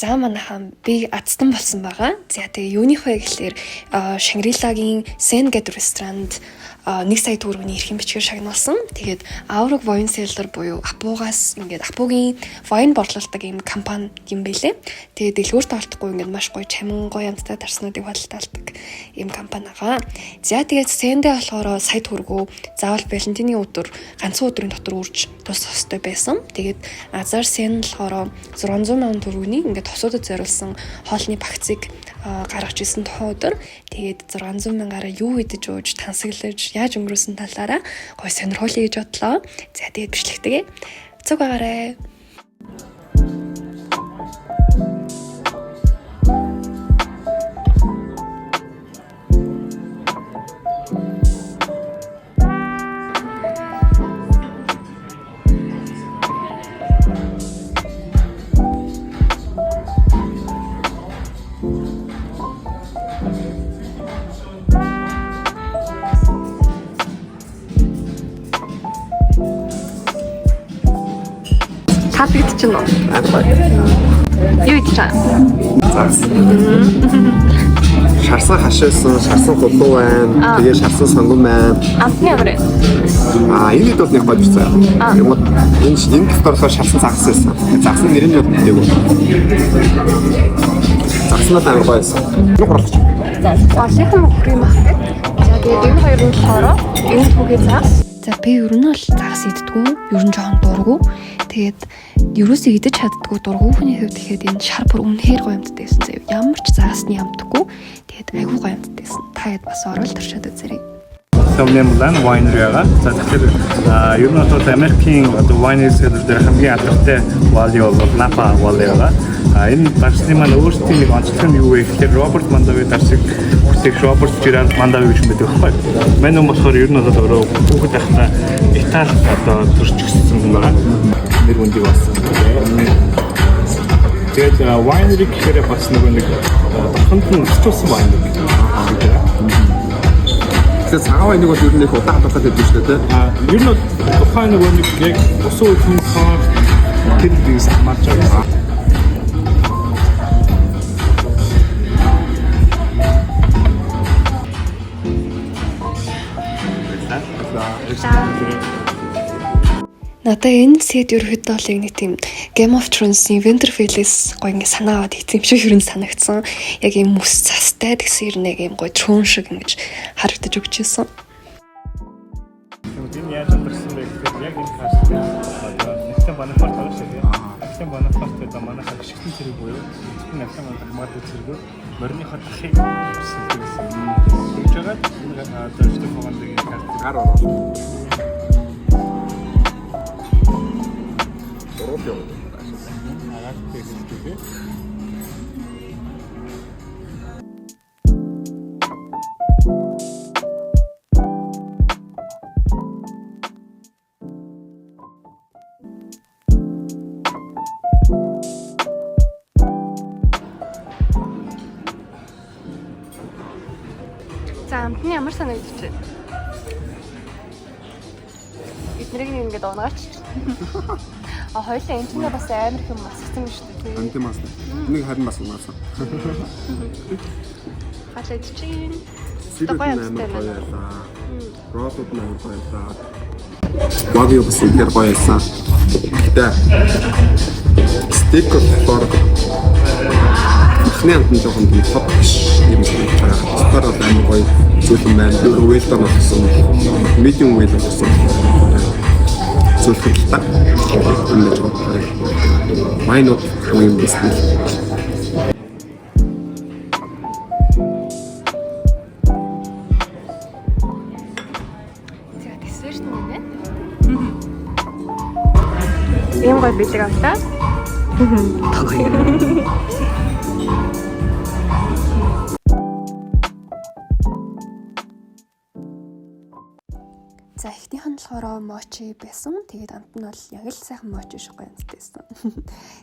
За манайхан би азтан болсон байгаа. За тэгээ юуных вэ гэхэлэр Шангрилагийн Sen гэдэг ресторанд 1 сая төгрөгийн эрхэм бичгээр шагнуулсан. Тэгээд Aurug Wine Cellar буюу Апугаас ингээд Апугийн wine борлуулдаг юм компани юм байлээ. Тэгээд дэлгүүрт олдохгүй ингээд маш гоё чамин гоё амттай тарснуудыг худалдаалдаг юм компани байгаа. За тэгээд Sen-дээ болохоор сая төгрөгөө заавал Валентины өдөр ганцхан өдрийн дотор үрж тусах хэрэгтэй байсан. Тэгээд Азар Sen болохоор 600 мянган төгрөгийн ингээд тосуудад зориулсан хоолны багцыг гаргаж ирсэн тухайн өдөр. Тэгээд 600 мянгаар юу идэж ууж тансаглаж яаж өнгөрөөсөн талаараа гоё сонирхолтой гэж бодлоо. За тэгээд бичлэгтэйгээ цуг байгаарай. Хатгийд чинь уу? Юу идэж байгаа? Шарсан хашаасан, шарсан хулуу байна. Тэгээ шарсан сонгон байна. Амтны ямар вэ? Энэ хэд бол нэг гоё бицээ. Юм энэ дотороо шарсан загас байсан. Загасны нэр нь юу гэдэг вэ? Загснаа амар гоё байсан. Юу хурлаж? За, олонхан крем ах гэдэг. За, тэгээд энэ хоёр нь болохоор энэ түүхий загас. За, би ер нь бол загас иддэггүй. Ер нь жоохон дурггүй. Тэгээд ерөөсөө идэж чаддгүй дургуй хүний хувьд ихэд энэ шар бүр үнэхээр гоё амттай байсан заяа. Ямар ч загасны амтгүй. Тэгээд айгүй гоё амттай байсан. Та хэд бас оролт төршөөд үзээрэй. Сомнемлан winery-га. За тэгэхээр ер нь бол Америкийн одоо wine cellar дээр хамгийн алдартай вали бол Napa вали-га. Энэ дарсны маань өөрсдийн нэг онцлог нь юу вэ гэхээр Роберт Мандави дарсыг бүтээх Роберт Gerard Мандави гэж мэддэг байхгүй. Мань юм болохоор ер нь бол өөрөө хүүхэд байхдаа Итали одоо төрж өссөн юм байна. Нэр үндийг болсон. Тэгээд winery гэхээр бас нэг тохонд нь өсчүүлсэн winery. Тэгээд цагаан вайныг бол ер нь их удаан хадгалаад байдаг шүү дээ. Ер нь бол тухайн нэг үнийг яг усан үеийн цаар тэр дээс хамаарч байгаа. Надаа энэ сэт ерөөхдөө бол яг нэг тийм Game of Thrones-ийн Winterfell-ээс гоё ингэ санаа аваад хийсэн юм шиг ер нь санагдсан. Яг юм мөс цастай гэсэн ер нь яг юм гоё трон шиг ингэж харагдаж өгчээсэн. Энэ яаж амарсан бэ гэхээр яг энэ каст одоо нэгэн банафарт байгаа шүү дээ. Нэгэн банафарт гэдэг манай хагшигтэн зэрэг буюу нэгэн авсан мад зэрэг морныхоо дахыг хийсэн. Тэгж байгаа одоо ч фондын каст Гар ороо. Дөрөв яваад байна. Араад тэгсэн. За, амтны ямар санагдаж байна? Эднийг ингээд унгаач. Хоёулаа энэ ч бас амар их юм масгсан шүү дээ. Амт юм аасна. Нэг харин бас унаасан. Халаад чинь. Гоё амттай байна. Робот маань гоё байна. Ваги бас их гоё байсан. Гэтэ стейк болохоор эхний амт нь жоохон тийм топ юм шиг байгаа. Стаар бол амар гоё зүйл юм байна. Тэр уйлдаа болсон. Медиум уйл болсон. Зөвхөн та энэ жоо майнууд юм байсан. За десерт нэ. Ийм гоё бэлэг авлаа. За эхнийх нь болохоор мочи байсан. Тэгээд амт нь бол яг л сайхан мочи шиг гоё амттай байсан.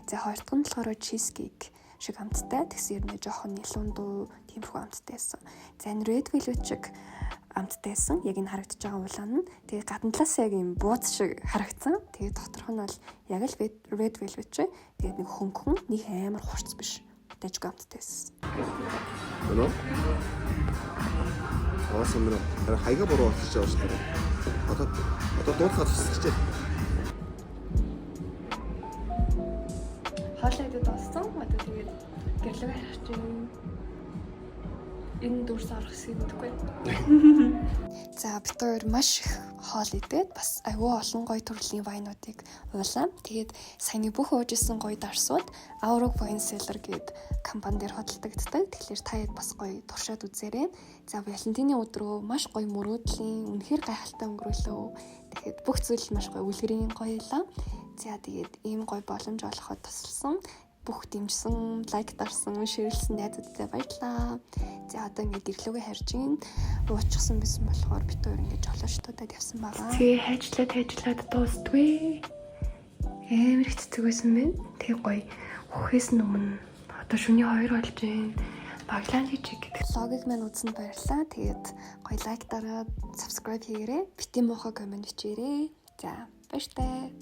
За хоёр дахь нь болохоор чизкейк шиг амттай. Тэгсэн юм нэ жоохон нэлүүн дуу тиймэрхүү амттай байсан. За энэ Red Velvet шиг амттайсан. Яг энэ харагдаж байгаа улаан нь. Тэгээд гадна талаас яг юм бууз шиг харагдсан. Тэгээд доторх нь бол яг л red velvet чи. Тэгээд нэг хөнгөн, нэг амар хурц биш. Дэжгүй амттайсан. Ano? Оосон нэр хайга бороо болчих жоо шүү дээ. Одоо дуурахад тусчихжээ. Хоолойд болсон. Одоо тэгээд гэрлэг харах чинь энэ дурс арах хэсгийг мэдгүй. За бид хоёр маш их хоол идээд бас аюу олон гоё төрлийн вайнуудыг уулаа. Тэгээд саяны бүх уужсэн гоё дарсууд Aurug Wine Cellar гээд компани дээр хөдөлгддөг. Тэгэхээр та хэд бас гоё туршаад үзээрэй. За Валентины өдрөө маш гоё мөрөөдлийн үнэхээр гайхалтай өнгөрөөлөө. Тэгэхээр бүх зүйл маш гоё үлгэрийн гоёлаа. За тэгээд ийм гоё боломж олоход тусалсан бүх дэмжсэн, лайк дарсан, шеэрлсэн найзуудтай баярлалаа. За одоо ингээд гэрлүүгээ харж ийн уучсан байсан болохоор бид өөр ингээд жолоочтуудад явсан байгаа. Тэгээ хайжлаад дуустгүй. Амар их цэцэг байсан байна. Тэгээ гоё хөхөөс өмнө одоо шөнийн 2 болж байна. Баглаа чиг гэдэг. Логик маань үзсэнд баярлалаа. Тэгээд гоё лайк дараад, subscribe хийгээрэй. Бити муухай комент бичээрэй. За баяртай.